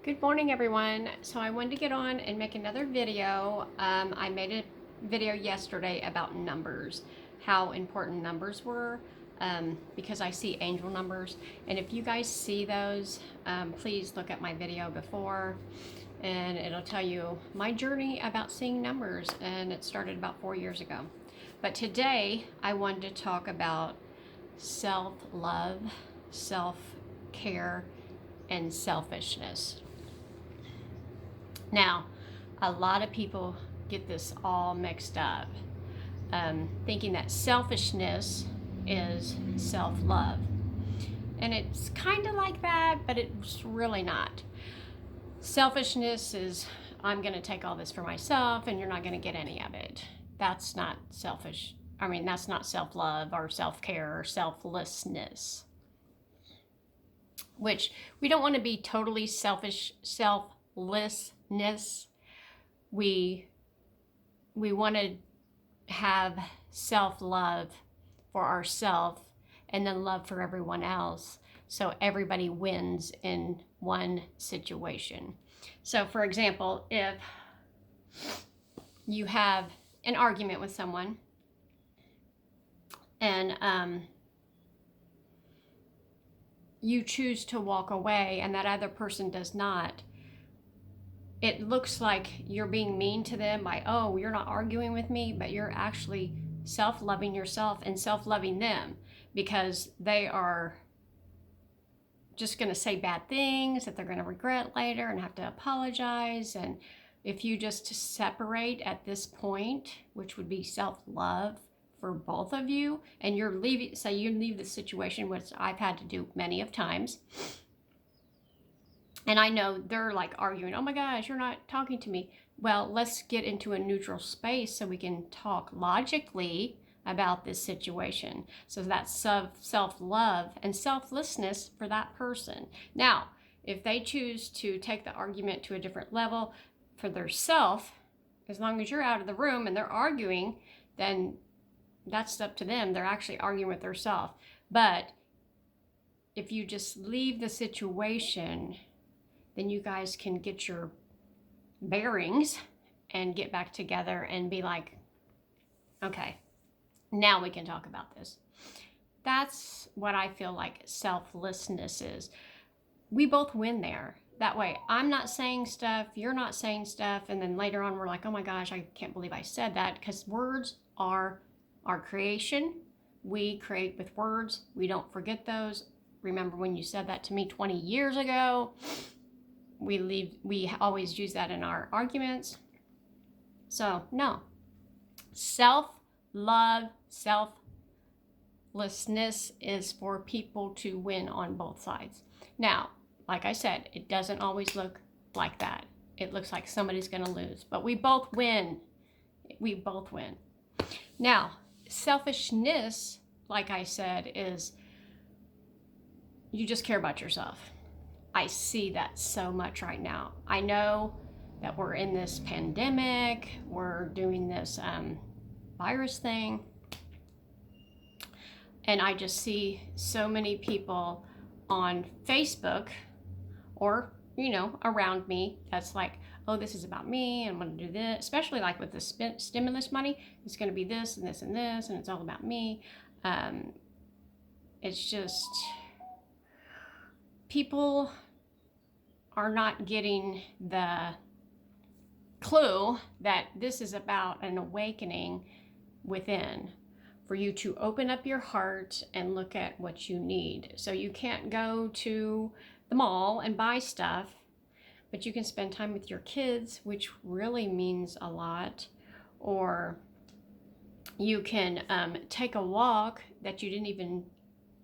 Good morning, everyone. So I wanted to get on and make another video. I made a video yesterday about numbers, how important numbers were, because I see angel numbers. And if you guys see those, please look at my video before, and it'll tell you my journey about seeing numbers. And it started about 4 years ago. But today I wanted to talk about self-love, self-care, and selfishness. Now, a lot of people get this all mixed up, thinking that selfishness is self-love. And it's kind of like that, but it's really not. Selfishness is, I'm going to take all this for myself and you're not going to get any of it. That's not selfish. That's not self-love or self-care or selflessness. Which we don't want to be totally selfish, selflessness. We want to have self-love for ourselves and then love for everyone else, so everybody wins in one situation. So for example, if you have an argument with someone and you choose to walk away and that other person does not, it looks like you're being mean to them by, oh, you're not arguing with me, but you're actually self-loving yourself and self-loving them, because they are just going to say bad things that they're going to regret later and have to apologize. And if you just separate at this point, which would be self-love for both of you, and you're leaving, say you leave the situation, which I've had to do many of times, and I know they're like arguing, oh my gosh, you're not talking to me. Well, let's get into a neutral space so we can talk logically about this situation. So that's self-love and selflessness for that person. Now, if they choose to take the argument to a different level for their self, as long as you're out of the room and they're arguing, then that's up to them. They're actually arguing with themselves. But if you just leave the situation, then you guys can get your bearings and get back together and be like, okay, now we can talk about this. That's what I feel like selflessness is. We both win there. That way, I'm not saying stuff, you're not saying stuff, and then later on we're like, oh my gosh, I can't believe I said that, because words are our creation. We create with words. We don't forget those. Remember when you said that to me 20 years ago? We always use that in our arguments. So no, self-love, selflessness is for people to win on both sides. Now, like I said, it doesn't always look like that. It looks like somebody's going to lose, but we both win. We both win. Now, selfishness, like I said, is you just care about yourself. I see that so much right now. I know that we're in this pandemic, we're doing this virus thing, and I just see so many people on Facebook or, around me that's like, oh, this is about me, I'm going to do this, especially like with the stimulus money, it's going to be this and this and this, and it's all about me. It's just, people are not getting the clue that this is about an awakening within, for you to open up your heart and look at what you need. So you can't go to the mall and buy stuff, but you can spend time with your kids, which really means a lot. Or you can take a walk that you didn't even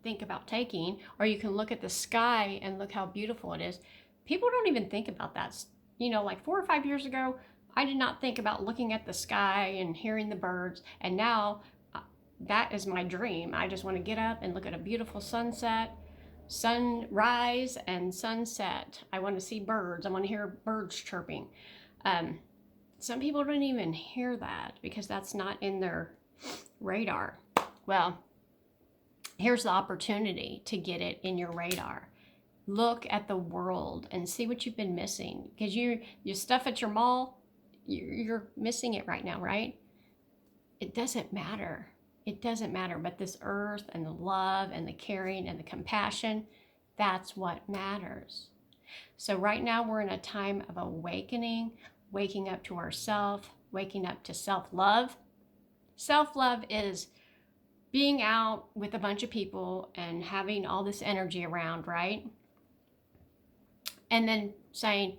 think about taking, or you can look at the sky and look how beautiful it is. People don't even think about that. Like 4 or 5 years ago, I did not think about looking at the sky and hearing the birds. And now that is my dream. I just want to get up and look at a beautiful sunset, sunrise and sunset. I want to see birds. I want to hear birds chirping. Some people don't even hear that because that's not in their radar. Well, here's the opportunity to get it in your radar. Look at the world and see what you've been missing. Because your stuff at your mall, you're missing it right now, right? It doesn't matter. It doesn't matter. But this earth and the love and the caring and the compassion, that's what matters. So right now we're in a time of awakening, waking up to ourselves, waking up to self-love. Self-love is being out with a bunch of people and having all this energy around, right? And then saying,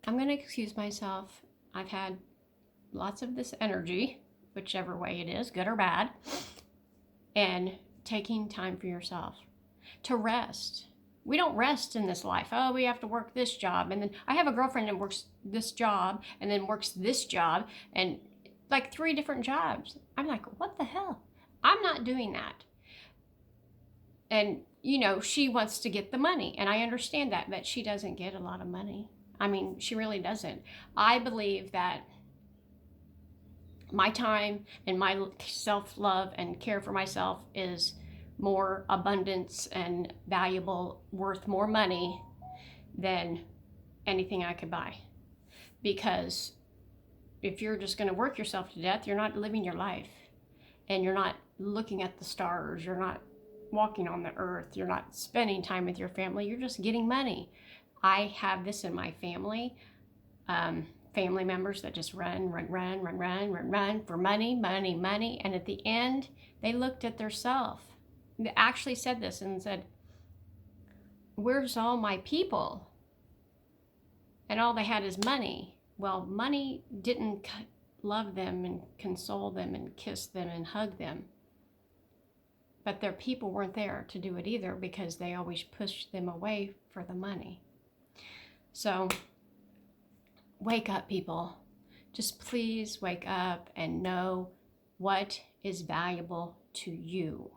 I'm going to excuse myself. I've had lots of this energy, whichever way it is, good or bad, and taking time for yourself to rest. We don't rest in this life. Oh, we have to work this job. And then I have a girlfriend that works this job and then works this job and like 3 different jobs. I'm like, what the hell? I'm not doing that. And, you know, she wants to get the money. And I understand that, but she doesn't get a lot of money. I mean, she really doesn't. I believe that my time and my self-love and care for myself is more abundance and valuable, worth more money than anything I could buy. Because if you're just going to work yourself to death, you're not living your life. And you're not looking at the stars. You're not walking on the earth. You're not spending time with your family. You're just getting money. I have this in my family. Family members that just run for money. And at the end, they looked at their self. They actually said this and said, where's all my people? And all they had is money. Well, money didn't love them and console them and kiss them and hug them. But their people weren't there to do it either because they always pushed them away for the money. So wake up, people. Just please wake up and know what is valuable to you.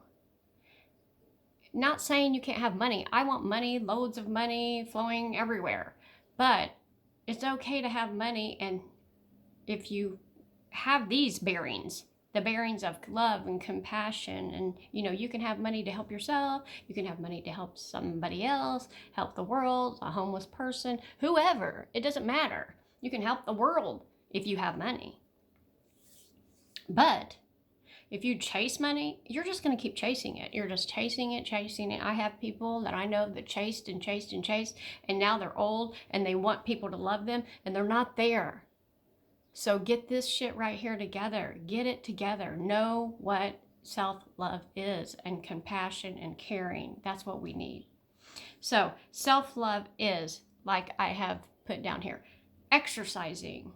Not saying you can't have money. I want money, loads of money flowing everywhere. But it's okay to have money, and if you have these bearings, the bearings of love and compassion, and you know, you can have money to help yourself, you can have money to help somebody else, help the world, a homeless person, whoever, it doesn't matter. You can help the world if you have money. But if you chase money, you're just going to keep chasing it. You're just chasing it. I have people that I know that chased, and now they're old and they want people to love them, and they're not there. So get this shit right here together. Get it together. Know what self-love is, and compassion and caring. That's what we need. So self-love is, like I have put down here, exercising.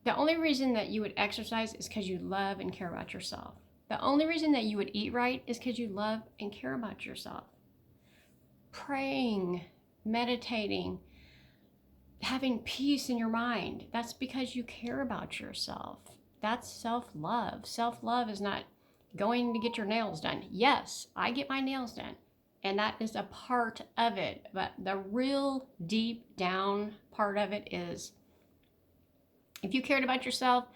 The only reason that you would exercise is because you love and care about yourself. The only reason that you would eat right is because you love and care about yourself. Praying, meditating, having peace in your mind, that's because you care about yourself. That's self-love. Self-love is not going to get your nails done. Yes, I get my nails done, and that is a part of it. But the real deep down part of it is, if you cared about yourself,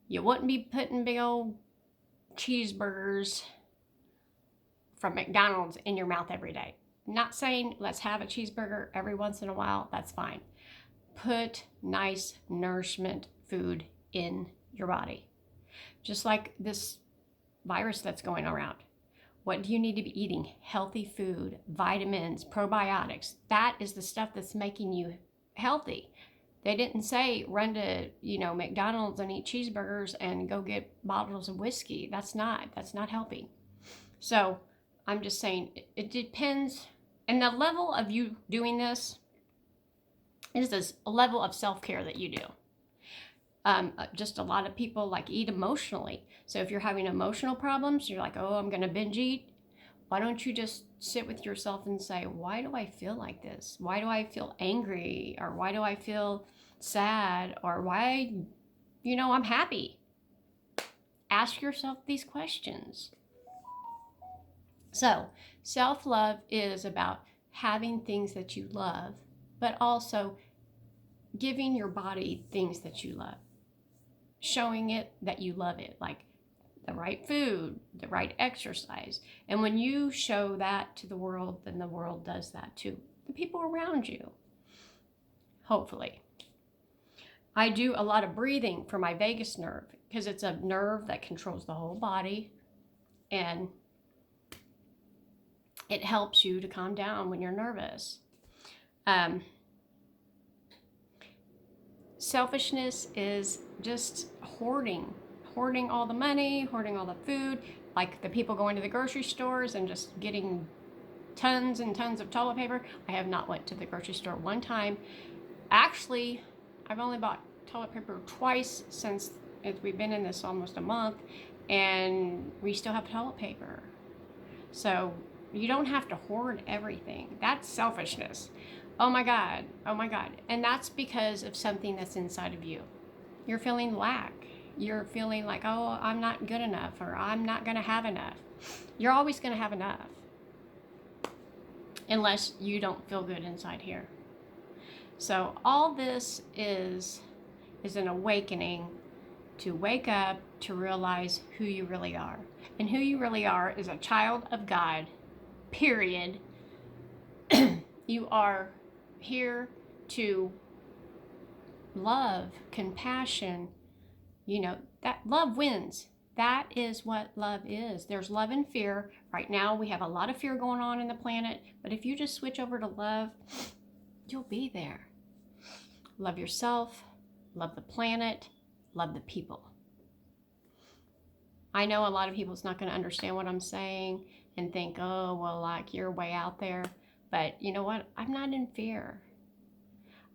you wouldn't be putting big old cheeseburgers from McDonald's in your mouth every day. Not saying let's have a cheeseburger every once in a while. That's fine. Put nice nourishment food in your body. Just like this virus that's going around. What do you need to be eating? Healthy food, vitamins, probiotics. That is the stuff that's making you healthy. They didn't say run to, McDonald's and eat cheeseburgers and go get bottles of whiskey. That's not helping. So I'm just saying it depends. And the level of you doing this is this level of self-care that you do. Just a lot of people like eat emotionally. So if you're having emotional problems, you're like, oh, I'm going to binge eat. Why don't you just sit with yourself and say, why do I feel like this? Why do I feel angry? Or why do I feel sad? Or why, I'm happy? Ask yourself these questions. So self-love is about having things that you love, but also giving your body things that you love. Showing it that you love it, like the right food, the right exercise. And when you show that to the world, then the world does that too. the people around you. Hopefully. I do a lot of breathing for my vagus nerve because it's a nerve that controls the whole body, and it helps you to calm down when you're nervous. Selfishness is just hoarding all the money, hoarding all the food, like the people going to the grocery stores and just getting tons and tons of toilet paper. I have not went to the grocery store one time. Actually, I've only bought toilet paper twice since we've been in this almost a month, and we still have toilet paper. So you don't have to hoard everything. That's selfishness. Oh my God. Oh my God. And that's because of something that's inside of you. You're feeling lack. You're feeling like, oh, I'm not good enough, or I'm not going to have enough. You're always going to have enough. Unless you don't feel good inside here. So all this is an awakening to wake up, to realize who you really are. And who you really are is a child of God, period. You are here to love, compassion. You know, that love wins. That is what love is. There's love and fear. Right now, we have a lot of fear going on in the planet, but if you just switch over to love, you'll be there. Love yourself, love the planet, love the people. I know a lot of people's not going to understand what I'm saying and think, oh, well, like, you're way out there. But you know what? I'm not in fear.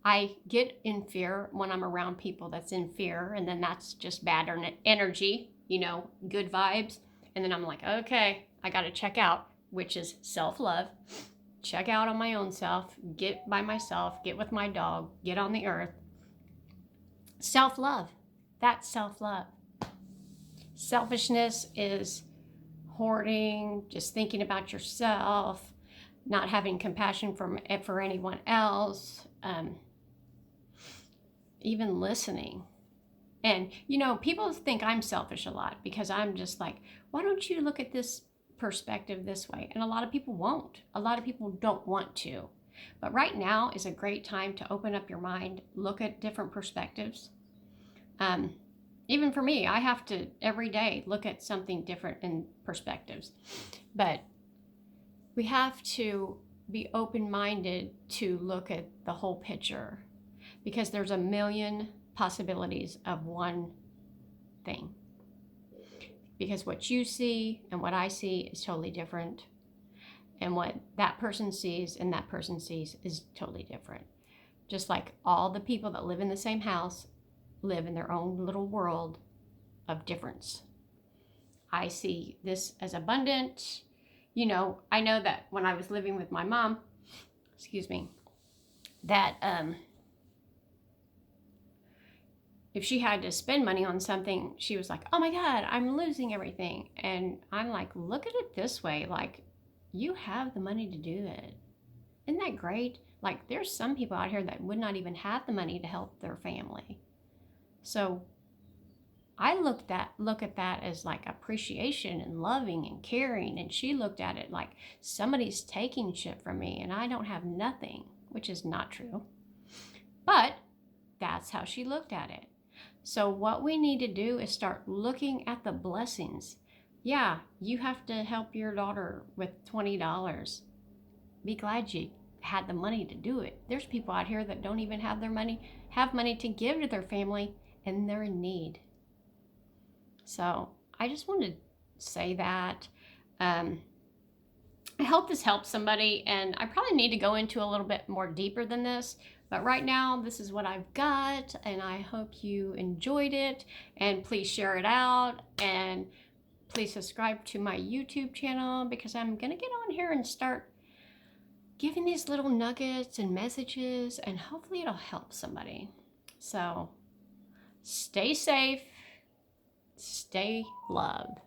I get in fear when I'm around people that's in fear, and then that's just bad energy, you know, good vibes. And then I'm like, okay, I got to check out, which is self-love. Check out on my own self, get by myself, get with my dog, get on the earth. Self-love. That's self-love. Selfishness is hoarding, just thinking about yourself, not having compassion for anyone else, even listening. And, you know, people think I'm selfish a lot because I'm just like, why don't you look at this perspective this way? And a lot of people won't. A lot of people don't want to. But right now is a great time to open up your mind, look at different perspectives. Even for me, I have to every day look at something different in perspectives. But we have to be open-minded to look at the whole picture, because there's a million possibilities of one thing. Because what you see and what I see is totally different. And what that person sees and that person sees is totally different. Just like all the people that live in the same house live in their own little world of difference. I see this as abundant. You know, I know that when I was living with my mom, that if she had to spend money on something, she was like, oh my God, I'm losing everything. And I'm like, look at it this way. Like, you have the money to do it. Isn't that great? Like, there's some people out here that would not even have the money to help their family. So I look at that as like appreciation and loving and caring. And she looked at it like somebody's taking shit from me and I don't have nothing, which is not true. But that's how she looked at it. So what we need to do is start looking at the blessings. Yeah, you have to help your daughter with $20. Be glad you had the money to do it. There's people out here that don't even have money to give to their family, and they're in need. So I just wanted to say that. I hope this helps somebody, and I probably need to go into a little bit more deeper than this, but right now this is what I've got, and I hope you enjoyed it, and please share it out, and please subscribe to my YouTube channel, because I'm gonna get on here and start giving these little nuggets and messages, and hopefully it'll help somebody. So stay safe, stay loved.